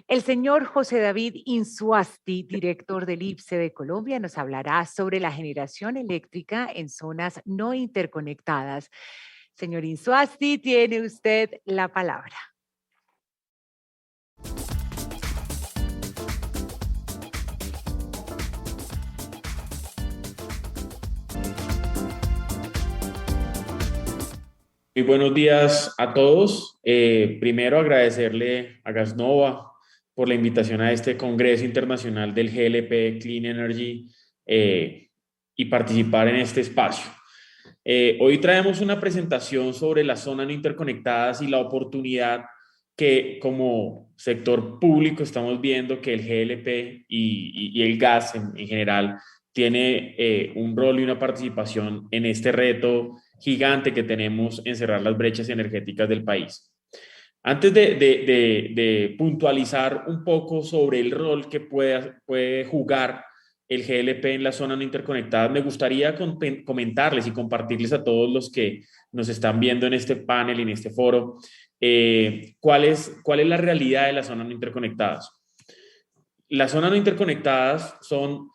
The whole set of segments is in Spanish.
El señor José David Insuasti, director del IPSE de Colombia, nos hablará sobre la generación eléctrica en zonas no interconectadas. Señor Insuasti, tiene usted la palabra. Muy buenos días a todos. Primero agradecerle a Gasnova por la invitación a este Congreso Internacional del GLP Clean Energy y participar en este espacio. Hoy traemos una presentación sobre las zonas no interconectadas y la oportunidad que como sector público estamos viendo que el GLP y el gas en general tiene un rol y una participación en este reto gigante que tenemos en cerrar las brechas energéticas del país. Antes de puntualizar un poco sobre el rol que puede jugar el GLP en las zonas no interconectadas, me gustaría comentarles y compartirles a todos los que nos están viendo en este panel y en este foro cuál es la realidad de las zonas no interconectadas. Las zonas no interconectadas son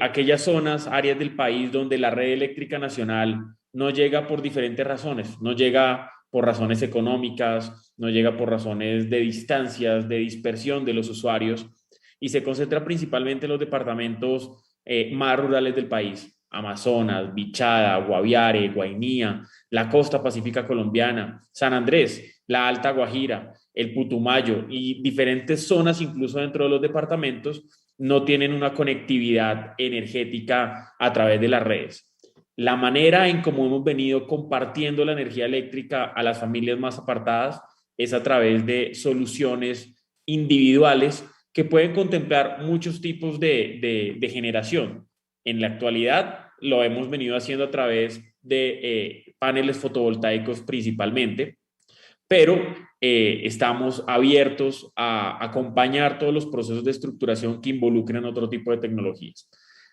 aquellas zonas, áreas del país donde la red eléctrica nacional no llega por diferentes razones, no llega por razones económicas, no llega por razones de distancias, de dispersión de los usuarios y se concentra principalmente en los departamentos más rurales del país, Amazonas, Bichada, Guaviare, Guainía, la costa pacífica colombiana, San Andrés, la Alta Guajira, el Putumayo y diferentes zonas incluso dentro de los departamentos no tienen una conectividad energética a través de las redes. La manera en cómo hemos venido compartiendo la energía eléctrica a las familias más apartadas es a través de soluciones individuales que pueden contemplar muchos tipos de generación. En la actualidad lo hemos venido haciendo a través de paneles fotovoltaicos principalmente, pero estamos abiertos a acompañar todos los procesos de estructuración que involucren otro tipo de tecnologías.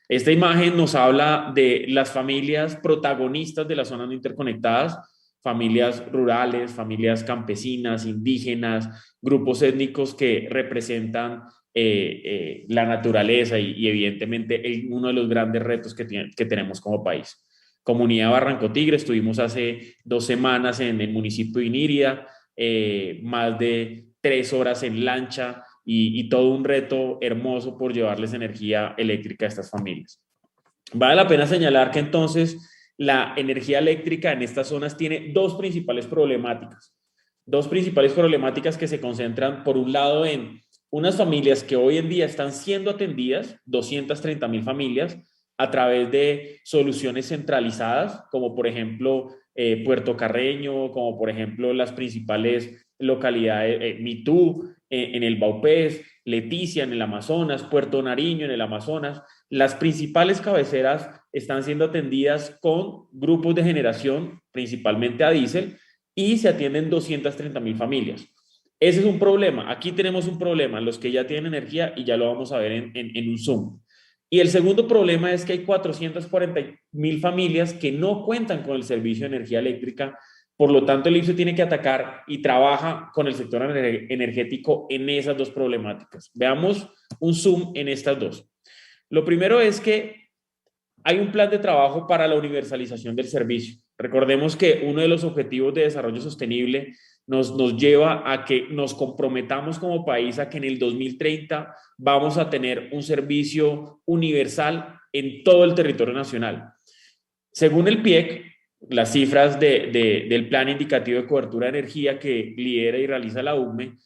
Esta imagen nos habla de las familias protagonistas de las zonas no interconectadas, familias rurales, familias campesinas, indígenas, grupos étnicos que representan la naturaleza y evidentemente uno de los grandes retos que tenemos como país. Comunidad Barranco Tigre, estuvimos hace 2 semanas en el municipio de Inírida, más de 3 horas en lancha y todo un reto hermoso por llevarles energía eléctrica a estas familias. Vale la pena señalar que entonces la energía eléctrica en estas zonas tiene dos principales problemáticas que se concentran por un lado en unas familias que hoy en día están siendo atendidas, 230.000 familias, a través de soluciones centralizadas, como por ejemplo Puerto Carreño, como por ejemplo las principales localidades, Mitú en el Baupés, Leticia en el Amazonas, Puerto Nariño en el Amazonas. Las principales cabeceras están siendo atendidas con grupos de generación, principalmente a diésel, y se atienden 230.000 familias. Ese es un problema. Aquí tenemos un problema, los que ya tienen energía, y ya lo vamos a ver en un Zoom. Y el segundo problema es que hay 440.000 familias que no cuentan con el servicio de energía eléctrica. Por lo tanto, el IPSE tiene que atacar y trabaja con el sector energético en esas dos problemáticas. Veamos un zoom en estas dos. Lo primero es que hay un plan de trabajo para la universalización del servicio. Recordemos que uno de los objetivos de desarrollo sostenible nos lleva a que nos comprometamos como país a que en el 2030 vamos a tener un servicio universal en todo el territorio nacional. Según el PIEC, las cifras del Plan Indicativo de Cobertura de Energía que lidera y realiza la UCME,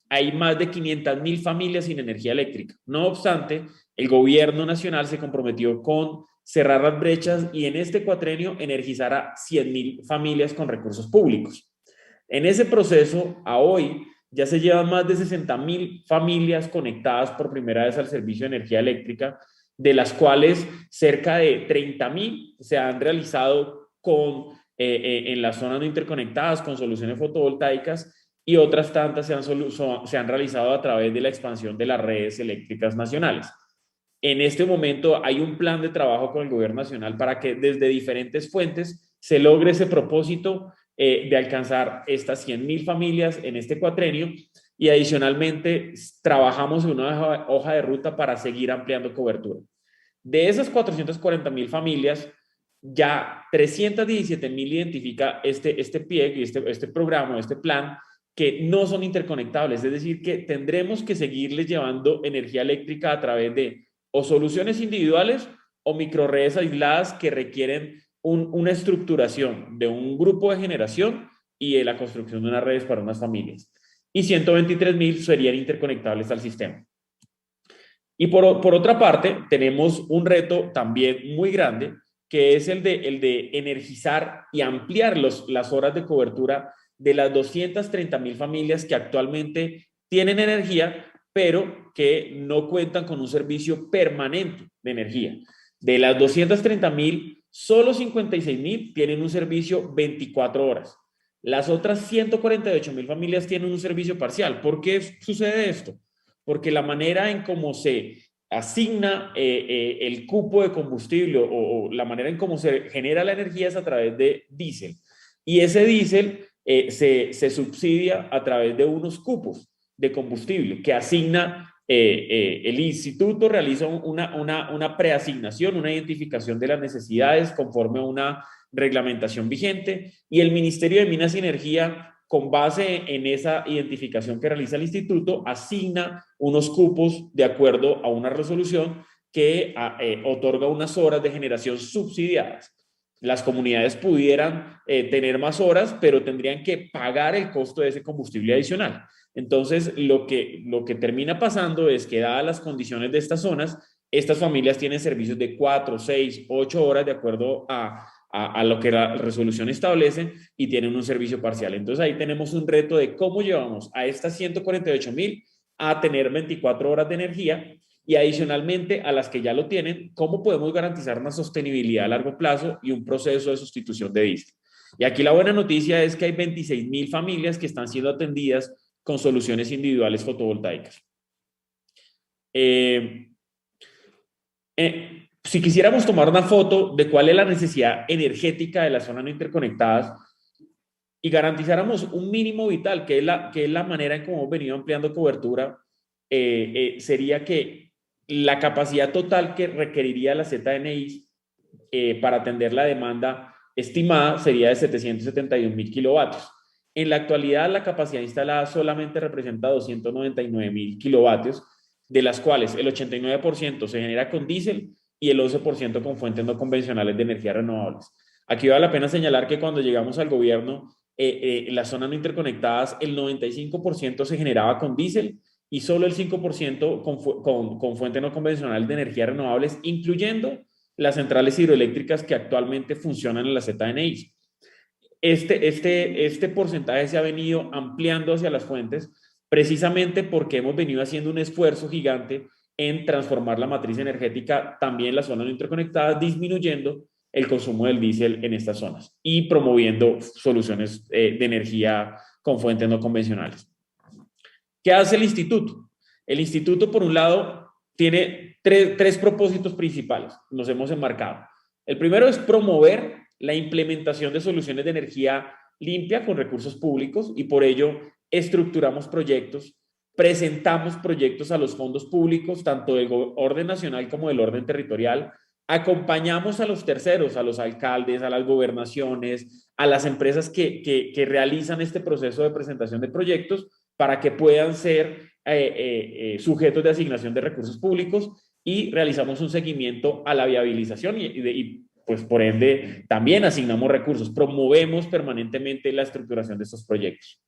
hay más de 500.000 familias sin energía eléctrica. No obstante, el gobierno nacional se comprometió con cerrar las brechas y en este cuatrenio energizar a 100.000 familias con recursos públicos. En ese proceso, a hoy, ya se llevan más de 60.000 familias conectadas por primera vez al servicio de energía eléctrica, de las cuales cerca de 30.000 se han realizado en las zonas no interconectadas con soluciones fotovoltaicas y otras tantas se han realizado a través de la expansión de las redes eléctricas nacionales. En este momento hay un plan de trabajo con el gobierno nacional para que desde diferentes fuentes se logre ese propósito de alcanzar estas 100.000 familias en este cuatrenio y adicionalmente trabajamos en una hoja de ruta para seguir ampliando cobertura. De esas 440.000 familias, ya 317.000 identifica este PIEC y este programa, este plan, que no son interconectables, es decir, que tendremos que seguirles llevando energía eléctrica a través de o soluciones individuales o microredes aisladas que requieren una estructuración de un grupo de generación y de la construcción de unas redes para unas familias. Y 123.000 serían interconectables al sistema. Y por otra parte, tenemos un reto también muy grande, que es el de energizar y ampliar las horas de cobertura de las 230.000 familias que actualmente tienen energía, pero que no cuentan con un servicio permanente de energía. De las 230.000, solo 56.000 tienen un servicio 24 horas. Las otras 148.000 familias tienen un servicio parcial. ¿Por qué sucede esto? Porque la manera en cómo se asigna el cupo de combustible o la manera en cómo se genera la energía es a través de diésel. Y ese diésel se subsidia a través de unos cupos de combustible que asigna el instituto, realiza una preasignación, una identificación de las necesidades conforme a una reglamentación vigente, y el Ministerio de Minas y Energía, con base en esa identificación que realiza el instituto, asigna unos cupos de acuerdo a una resolución que otorga unas horas de generación subsidiadas. Las comunidades pudieran tener más horas, pero tendrían que pagar el costo de ese combustible adicional. Entonces, lo que termina pasando es que, dadas las condiciones de estas zonas, estas familias tienen servicios de 4, 6, 8 horas de acuerdo a lo que la resolución establece, y tienen un servicio parcial. Entonces ahí tenemos un reto de cómo llevamos a estas 148.000 a tener 24 horas de energía, y adicionalmente a las que ya lo tienen, cómo podemos garantizar una sostenibilidad a largo plazo y un proceso de sustitución de diésel. Y aquí la buena noticia es que hay 26.000 familias que están siendo atendidas con soluciones individuales fotovoltaicas. Si quisiéramos tomar una foto de cuál es la necesidad energética de las zonas no interconectadas y garantizáramos un mínimo vital, que es la manera en cómo hemos venido ampliando cobertura, sería que la capacidad total que requeriría la ZNI para atender la demanda estimada sería de 771.000 kilovatios. En la actualidad, la capacidad instalada solamente representa 299.000 kilovatios, de las cuales el 89% se genera con diésel y el 11% con fuentes no convencionales de energías renovables. Aquí vale la pena señalar que cuando llegamos al gobierno, en las zonas no interconectadas, el 95% se generaba con diésel y solo el 5% con fuentes no convencionales de energías renovables, incluyendo las centrales hidroeléctricas que actualmente funcionan en la ZNI. Este porcentaje se ha venido ampliando hacia las fuentes, precisamente porque hemos venido haciendo un esfuerzo gigante en transformar la matriz energética también en las zonas no interconectadas, disminuyendo el consumo del diésel en estas zonas y promoviendo soluciones de energía con fuentes no convencionales. ¿Qué hace el instituto? El instituto, por un lado, tiene tres propósitos principales, nos hemos enmarcado. El primero es promover la implementación de soluciones de energía limpia con recursos públicos, y por ello estructuramos proyectos, presentamos proyectos a los fondos públicos, tanto del orden nacional como del orden territorial, acompañamos a los terceros, a los alcaldes, a las gobernaciones, a las empresas que realizan este proceso de presentación de proyectos para que puedan ser sujetos de asignación de recursos públicos, y realizamos un seguimiento a la viabilización y pues por ende también asignamos recursos, promovemos permanentemente la estructuración de estos proyectos.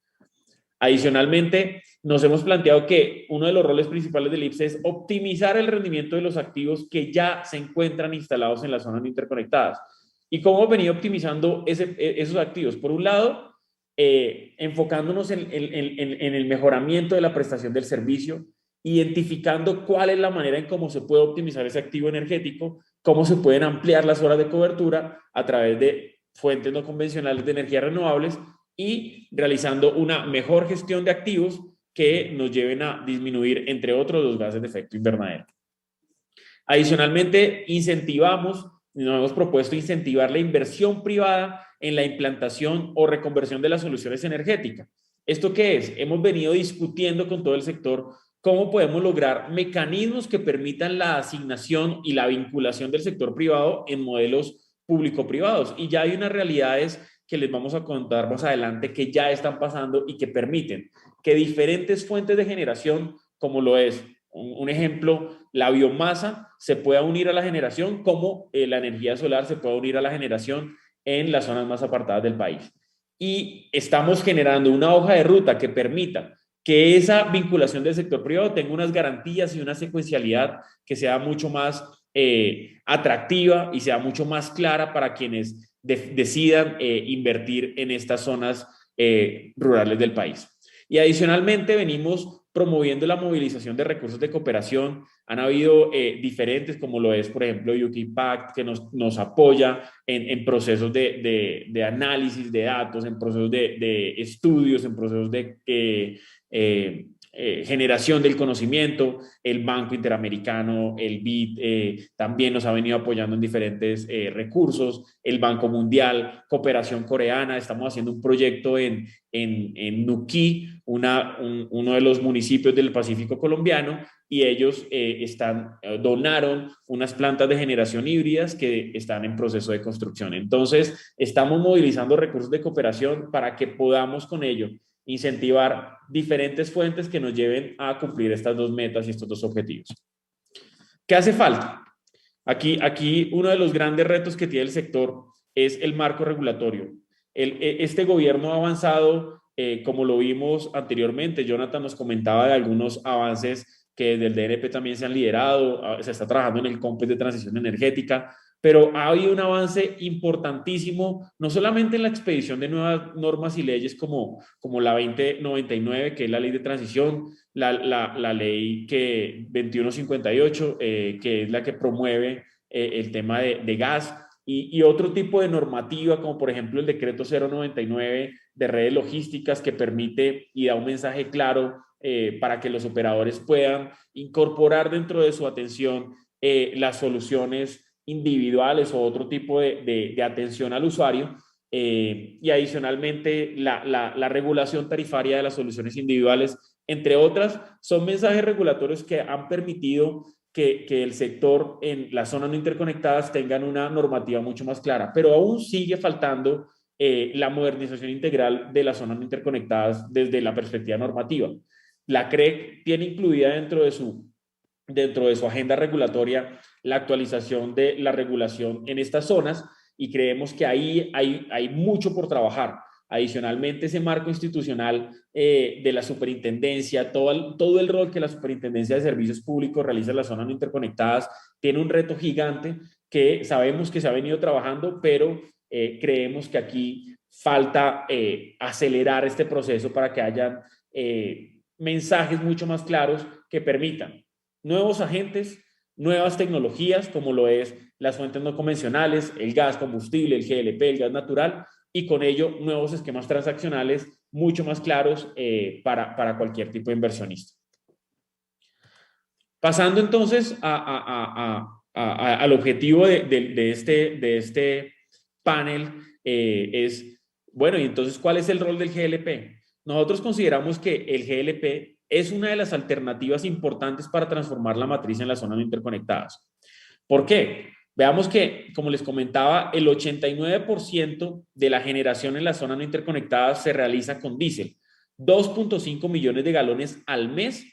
Adicionalmente, nos hemos planteado que uno de los roles principales del IPSE es optimizar el rendimiento de los activos que ya se encuentran instalados en las zonas interconectadas. ¿Y cómo hemos venido optimizando esos activos? Por un lado, enfocándonos en el mejoramiento de la prestación del servicio, identificando cuál es la manera en cómo se puede optimizar ese activo energético, cómo se pueden ampliar las horas de cobertura a través de fuentes no convencionales de energías renovables, y realizando una mejor gestión de activos que nos lleven a disminuir, entre otros, los gases de efecto invernadero. Adicionalmente, nos hemos propuesto incentivar la inversión privada en la implantación o reconversión de las soluciones energéticas. ¿Esto qué es? Hemos venido discutiendo con todo el sector cómo podemos lograr mecanismos que permitan la asignación y la vinculación del sector privado en modelos público-privados. Y ya hay unas realidades que les vamos a contar más adelante que ya están pasando y que permiten que diferentes fuentes de generación, como lo es un ejemplo, la biomasa se pueda unir a la generación, como la energía solar se pueda unir a la generación en las zonas más apartadas del país. Y estamos generando una hoja de ruta que permita que esa vinculación del sector privado tenga unas garantías y una secuencialidad que sea mucho más atractiva y sea mucho más clara para quienes decidan invertir en estas zonas rurales del país. Y adicionalmente venimos promoviendo la movilización de recursos de cooperación. Han habido diferentes, como lo es, por ejemplo, UK Pact, que nos apoya en procesos de análisis de datos, en procesos de estudios, en procesos de generación del conocimiento. El Banco Interamericano, el BID, también nos ha venido apoyando en diferentes recursos. El Banco Mundial, Cooperación Coreana. Estamos haciendo un proyecto en Nuquí, uno de los municipios del Pacífico colombiano, y ellos donaron unas plantas de generación híbridas que están en proceso de construcción. Entonces, estamos movilizando recursos de cooperación para que podamos con ello incentivar diferentes fuentes que nos lleven a cumplir estas dos metas y estos dos objetivos. ¿Qué hace falta? Aquí uno de los grandes retos que tiene el sector es el marco regulatorio. Este gobierno ha avanzado, como lo vimos anteriormente. Jonathan nos comentaba de algunos avances que desde el DNP también se han liderado. Se está trabajando en el COMPES de transición energética, pero ha habido un avance importantísimo, no solamente en la expedición de nuevas normas y leyes como la 2099, que es la ley de transición, la ley 2158, que es la que promueve el tema de gas, y otro tipo de normativa, como por ejemplo el decreto 099 de redes logísticas, que permite y da un mensaje claro para que los operadores puedan incorporar dentro de su atención las soluciones individuales o otro tipo de atención al usuario, y adicionalmente la regulación tarifaria de las soluciones individuales, entre otras. Son mensajes regulatorios que han permitido que el sector en las zonas no interconectadas tengan una normativa mucho más clara, pero aún sigue faltando la modernización integral de las zonas no interconectadas desde la perspectiva normativa. La CREC tiene incluida dentro de su agenda regulatoria la actualización de la regulación en estas zonas, y creemos que ahí hay mucho por trabajar. Adicionalmente, ese marco institucional de la superintendencia, todo el rol que la superintendencia de servicios públicos realiza en las zonas no interconectadas, tiene un reto gigante que sabemos que se ha venido trabajando, pero creemos que aquí falta acelerar este proceso para que hayan mensajes mucho más claros que permitan nuevos agentes, nuevas tecnologías, como lo es las fuentes no convencionales, el gas combustible, el GLP, el gas natural, y con ello nuevos esquemas transaccionales mucho más claros para cualquier tipo de inversionista. Pasando entonces al objetivo de este panel, bueno, y entonces, ¿cuál es el rol del GLP? Nosotros consideramos que el GLP es una de las alternativas importantes para transformar la matriz en las zonas no interconectadas. ¿Por qué? Veamos que, como les comentaba, el 89% de la generación en las zonas no interconectadas se realiza con diésel. 2.5 millones de galones al mes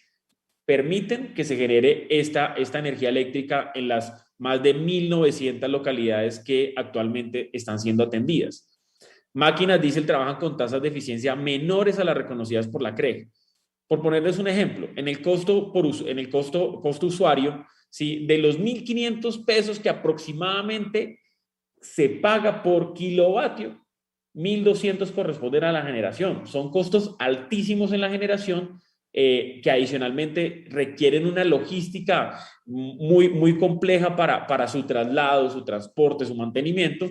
permiten que se genere esta energía eléctrica en las más de 1.900 localidades que actualmente están siendo atendidas. Máquinas diésel trabajan con tasas de eficiencia menores a las reconocidas por la CREG. Por ponerles un ejemplo, en el costo usuario, ¿sí?, de los 1.500 pesos que aproximadamente se paga por kilovatio, 1.200 corresponden a la generación. Son costos altísimos en la generación, que adicionalmente requieren una logística muy compleja para su traslado, su transporte, su mantenimiento,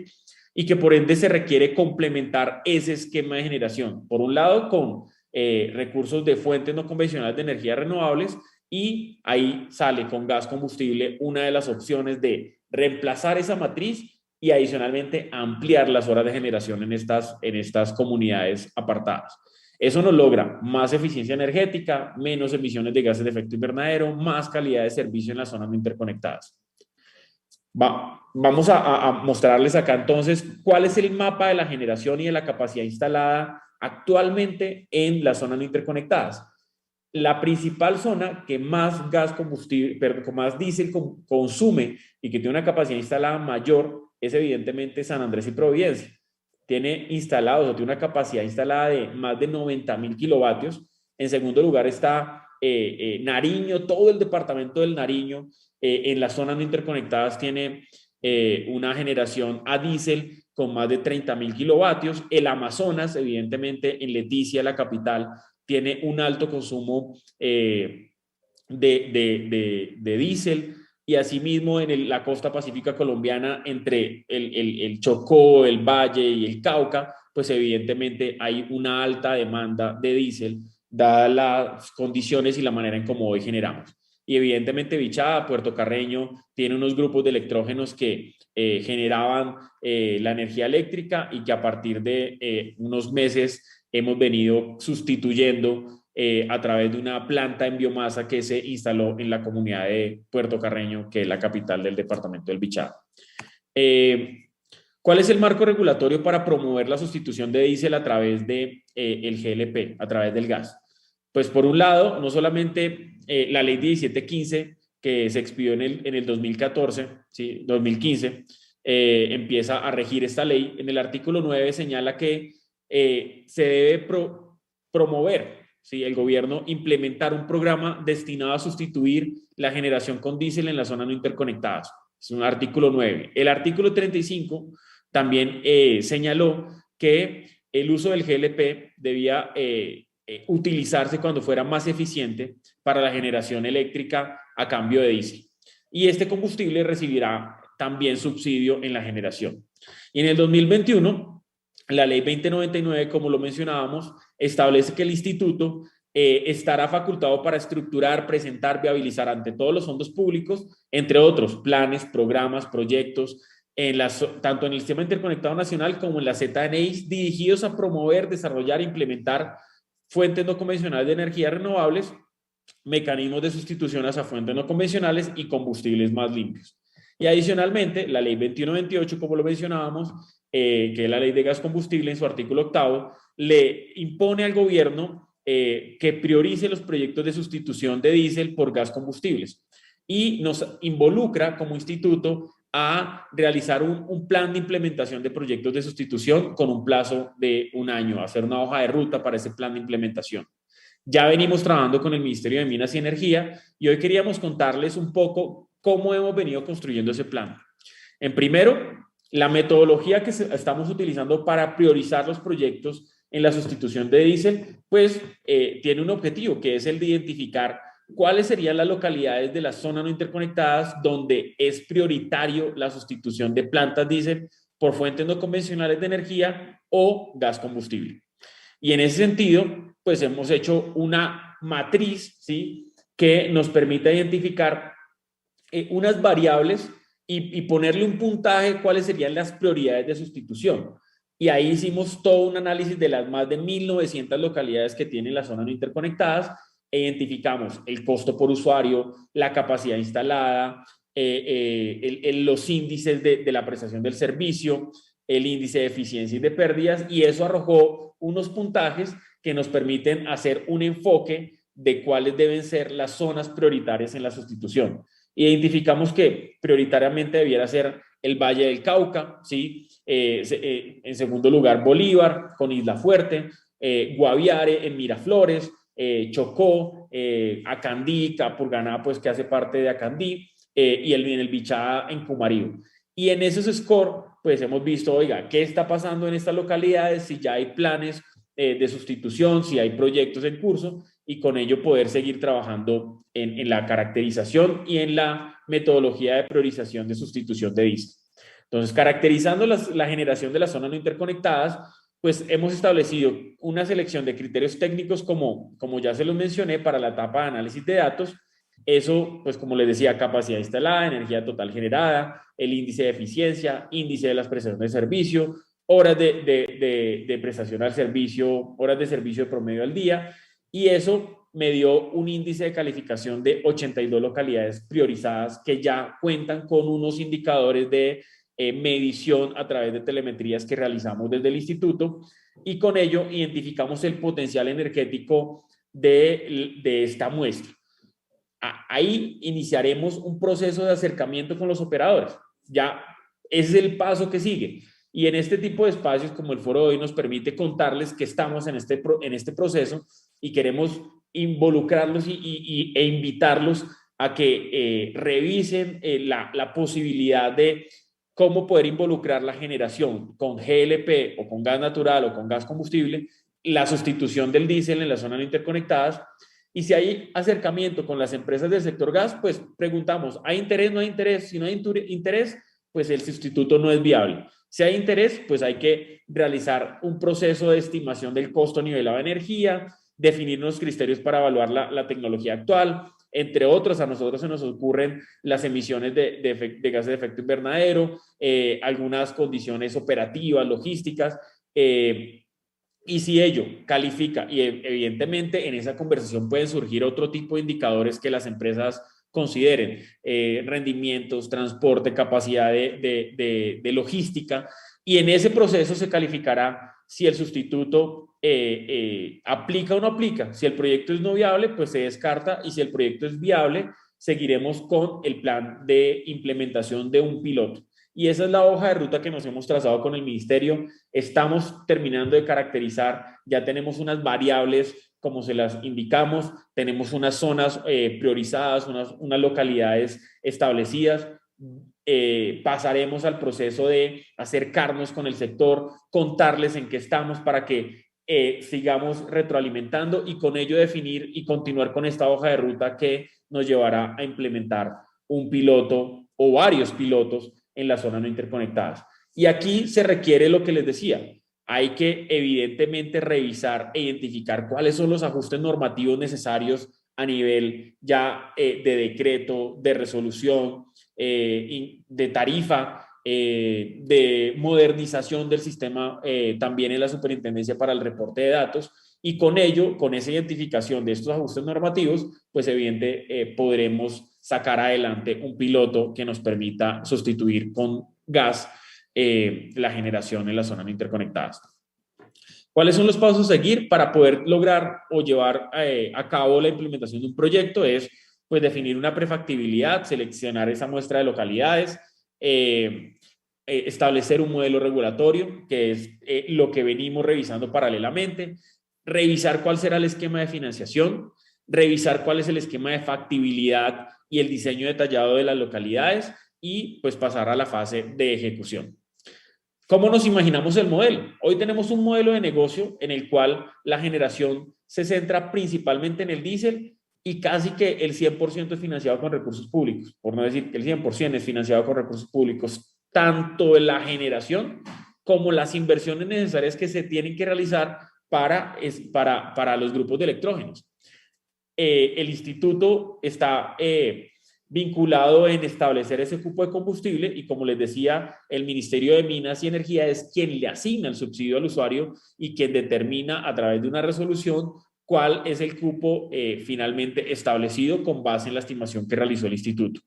y que por ende se requiere complementar ese esquema de generación. Por un lado, con recursos de fuentes no convencionales de energías renovables, y ahí sale con gas combustible una de las opciones de reemplazar esa matriz y adicionalmente ampliar las horas de generación en estas comunidades apartadas. Eso nos logra más eficiencia energética, menos emisiones de gases de efecto invernadero, más calidad de servicio en las zonas no interconectadas. Vamos a mostrarles acá entonces cuál es el mapa de la generación y de la capacidad instalada actualmente en las zonas no interconectadas. La principal zona que más gas combustible, perdón, más diésel consume y que tiene una capacidad instalada mayor es evidentemente San Andrés y Providencia. Tiene instalados o tiene una capacidad instalada de más de 90.000 kilovatios. En segundo lugar está Nariño, todo el departamento del Nariño. En las zonas no interconectadas tiene una generación a diésel con más de 30.000 kilovatios. El Amazonas, evidentemente, en Leticia, la capital, tiene un alto consumo de diésel, y asimismo en la costa pacífica colombiana, entre el Chocó, el Valle y el Cauca, pues evidentemente hay una alta demanda de diésel, dadas las condiciones y la manera en cómo hoy generamos. Y evidentemente Bichada, Puerto Carreño, tiene unos grupos de electrógenos que generaban la energía eléctrica y que a partir de unos meses hemos venido sustituyendo a través de una planta en biomasa que se instaló en la comunidad de Puerto Carreño, que es la capital del departamento del Bichada. ¿Cuál es el marco regulatorio para promover la sustitución de diésel a través de el GLP, a través del gas? Pues por un lado, no solamente la ley 1715, que se expidió en el 2014, ¿sí? 2015, empieza a regir esta ley. En el artículo 9 señala que se debe promover, ¿sí?, el gobierno implementar un programa destinado a sustituir la generación con diésel en las zonas no interconectadas. Es un artículo 9. El artículo 35 también señaló que el uso del GLP debía utilizarse cuando fuera más eficiente para la generación eléctrica a cambio de diésel. Y este combustible recibirá también subsidio en la generación. Y en el 2021, la ley 2099, como lo mencionábamos, establece que el instituto estará facultado para estructurar, presentar, viabilizar ante todos los fondos públicos, entre otros, planes, programas, proyectos, tanto en el Sistema Interconectado Nacional como en la ZNI, dirigidos a promover, desarrollar e implementar fuentes no convencionales de energías renovables, mecanismos de sustitución a fuentes no convencionales y combustibles más limpios. Y adicionalmente, la ley 2128, como lo mencionábamos, que es la ley de gas combustible, en su artículo 8, le impone al gobierno que priorice los proyectos de sustitución de diésel por gas combustibles, y nos involucra como instituto a realizar un plan de implementación de proyectos de sustitución con un plazo de un año, hacer una hoja de ruta para ese plan de implementación. Ya venimos trabajando con el Ministerio de Minas y Energía y hoy queríamos contarles un poco cómo hemos venido construyendo ese plan. En primero, la metodología que estamos utilizando para priorizar los proyectos en la sustitución de diésel, pues tiene un objetivo, que es el de identificar cuáles serían las localidades de las zonas no interconectadas donde es prioritario la sustitución de plantas diésel por fuentes no convencionales de energía o gas combustible. Y en ese sentido, pues hemos hecho una matriz, ¿sí?, que nos permite identificar unas variables y ponerle un puntaje cuáles serían las prioridades de sustitución. Y ahí hicimos todo un análisis de las más de 1.900 localidades que tienen las zonas no interconectadas e identificamos el costo por usuario, la capacidad instalada, los índices de la prestación del servicio, el índice de eficiencia y de pérdidas, y eso arrojó unos puntajes que nos permiten hacer un enfoque de cuáles deben ser las zonas prioritarias en la sustitución. Identificamos que prioritariamente debiera ser el Valle del Cauca, ¿sí? En segundo lugar Bolívar con Isla Fuerte, Guaviare en Miraflores, Chocó, Acandí, Capurganá, pues que hace parte de Acandí, y en el Bichada en Cumarío. Y en esos scores, pues hemos visto, oiga, ¿qué está pasando en estas localidades? Si ya hay planes de sustitución, si hay proyectos en curso, y con ello poder seguir trabajando en la caracterización y en la metodología de priorización de sustitución de diésel. Entonces, caracterizando la generación de las zonas no interconectadas, pues hemos establecido una selección de criterios técnicos como ya se los mencioné para la etapa de análisis de datos. Eso, pues como les decía, capacidad instalada, energía total generada, el índice de eficiencia, índice de las prestaciones de servicio, horas de prestación al servicio, horas de servicio de promedio al día, y eso me dio un índice de calificación de 82 localidades priorizadas que ya cuentan con unos indicadores de medición a través de telemetrías que realizamos desde el instituto, y con ello identificamos el potencial energético de esta muestra. Ahí iniciaremos un proceso de acercamiento con los operadores. Ya ese es el paso que sigue. Y en este tipo de espacios, como el foro de hoy, nos permite contarles que estamos en este proceso y queremos involucrarlos e invitarlos a que revisen la posibilidad de cómo poder involucrar la generación con GLP o con gas natural o con gas combustible, la sustitución del diésel en las zonas no interconectadas. Y si hay acercamiento con las empresas del sector gas, pues preguntamos, ¿hay interés? ¿No hay interés? Si no hay interés, pues el sustituto no es viable. Si hay interés, pues hay que realizar un proceso de estimación del costo nivelado de energía, definir unos criterios para evaluar la tecnología actual, entre otros. A nosotros se nos ocurren las emisiones de gases de efecto invernadero, algunas condiciones operativas, logísticas, y si ello califica, y evidentemente en esa conversación pueden surgir otro tipo de indicadores que las empresas consideren, rendimientos, transporte, capacidad de logística, y en ese proceso se calificará si el sustituto aplica o no aplica. Si el proyecto es no viable, pues se descarta, y si el proyecto es viable, seguiremos con el plan de implementación de un piloto. Y esa es la hoja de ruta que nos hemos trazado con el ministerio. Estamos terminando de caracterizar, ya tenemos unas variables como se las indicamos, tenemos unas zonas priorizadas, unas localidades establecidas. Pasaremos al proceso de acercarnos con el sector, contarles en qué estamos para que sigamos retroalimentando, y con ello definir y continuar con esta hoja de ruta que nos llevará a implementar un piloto o varios pilotos en las zonas no interconectadas. Y aquí se requiere lo que les decía. Hay que evidentemente revisar e identificar cuáles son los ajustes normativos necesarios a nivel ya de decreto, de resolución, de tarifa, de modernización del sistema, también en la Superintendencia para el Reporte de Datos, y con ello, con esa identificación de estos ajustes normativos, pues evidente podremos sacar adelante un piloto que nos permita sustituir con gas la generación en las zonas interconectadas. ¿Cuáles son los pasos a seguir para poder lograr o llevar a cabo la implementación de un proyecto? Es pues definir una prefactibilidad, seleccionar esa muestra de localidades, establecer un modelo regulatorio, que es lo que venimos revisando paralelamente, revisar cuál será el esquema de financiación, revisar cuál es el esquema de factibilidad y el diseño detallado de las localidades, y pues pasar a la fase de ejecución. ¿Cómo nos imaginamos el modelo? Hoy tenemos un modelo de negocio en el cual la generación se centra principalmente en el diésel, y casi que el 100% es financiado con recursos públicos, por no decir que el 100% es financiado con recursos públicos, tanto en la generación como las inversiones necesarias que se tienen que realizar para los grupos de electrógenos. El instituto está vinculado en establecer ese cupo de combustible, y como les decía, el Ministerio de Minas y Energía es quien le asigna el subsidio al usuario y quien determina a través de una resolución cuál es el cupo finalmente establecido con base en la estimación que realizó el instituto.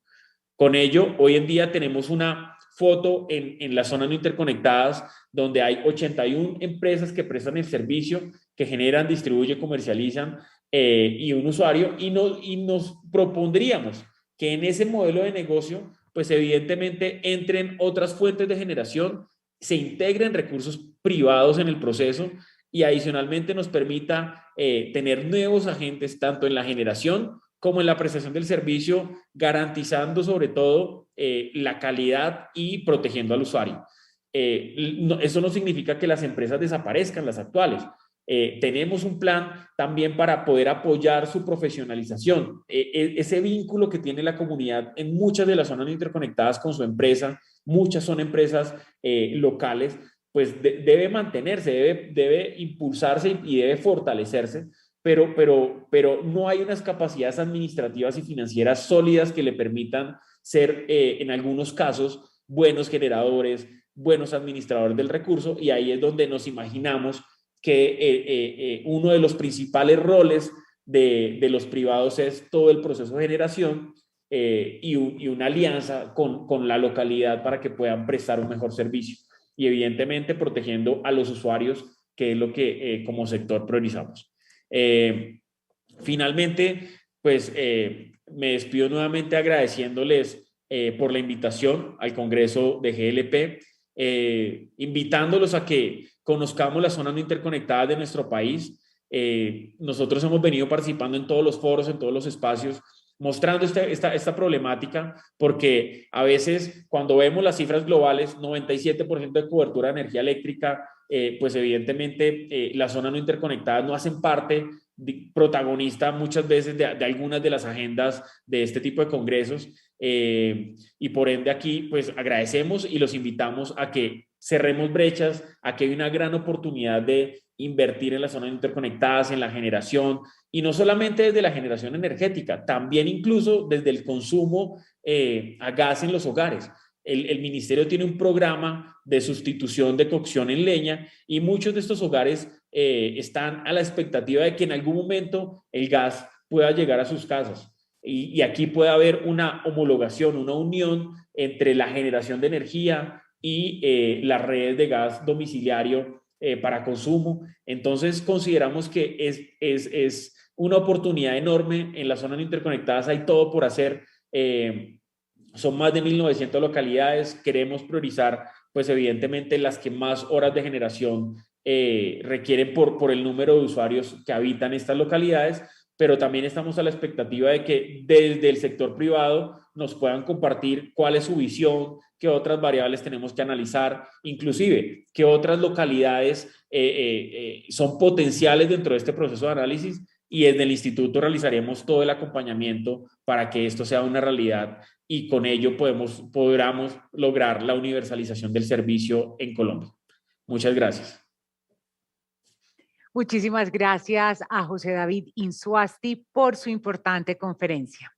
Con ello, hoy en día tenemos una foto en las zonas no interconectadas donde hay 81 empresas que prestan el servicio, que generan, distribuyen, comercializan, y un usuario, y nos propondríamos que en ese modelo de negocio, pues evidentemente entren otras fuentes de generación, se integren recursos privados en el proceso, y adicionalmente nos permita tener nuevos agentes tanto en la generación como en la prestación del servicio, garantizando sobre todo la calidad y protegiendo al usuario. Eso no significa que las empresas desaparezcan, las actuales. Tenemos un plan también para poder apoyar su profesionalización. Ese vínculo que tiene la comunidad en muchas de las zonas interconectadas con su empresa, muchas son empresas locales, pues debe mantenerse, debe impulsarse y debe fortalecerse, pero no hay unas capacidades administrativas y financieras sólidas que le permitan ser, en algunos casos, buenos generadores, buenos administradores del recurso, y ahí es donde nos imaginamos que uno de los principales roles de los privados es todo el proceso de generación y una alianza con la localidad para que puedan prestar un mejor servicio y evidentemente protegiendo a los usuarios, que es lo que como sector priorizamos. Finalmente, pues me despido nuevamente agradeciéndoles por la invitación al Congreso de GLP, invitándolos a que conozcamos las zonas no interconectadas de nuestro país. Nosotros hemos venido participando en todos los foros, en todos los espacios, mostrando esta problemática, porque a veces cuando vemos las cifras globales, 97% de cobertura de energía eléctrica, pues evidentemente las zonas no interconectadas no hacen parte protagonista muchas veces de algunas de las agendas de este tipo de congresos, y por ende aquí pues agradecemos y los invitamos a que cerremos brechas, a que hay una gran oportunidad de invertir en las zonas interconectadas, en la generación, y no solamente desde la generación energética, también incluso desde el consumo a gas en los hogares. El ministerio tiene un programa de sustitución de cocción en leña y muchos de estos hogares están a la expectativa de que en algún momento el gas pueda llegar a sus casas. Y aquí puede haber una homologación, una unión entre la generación de energía y las redes de gas domiciliario para consumo. Entonces consideramos que es una oportunidad enorme. En las zonas interconectadas hay todo por hacer. Son más de 1.900 localidades. Queremos priorizar, pues evidentemente, las que más horas de generación requieren por el número de usuarios que habitan estas localidades, pero también estamos a la expectativa de que desde el sector privado nos puedan compartir cuál es su visión, qué otras variables tenemos que analizar, inclusive qué otras localidades son potenciales dentro de este proceso de análisis, y desde el instituto realizaremos todo el acompañamiento para que esto sea una realidad y con ello podamos lograr la universalización del servicio en Colombia. Muchas gracias. Muchísimas gracias a José David Insuasti por su importante conferencia.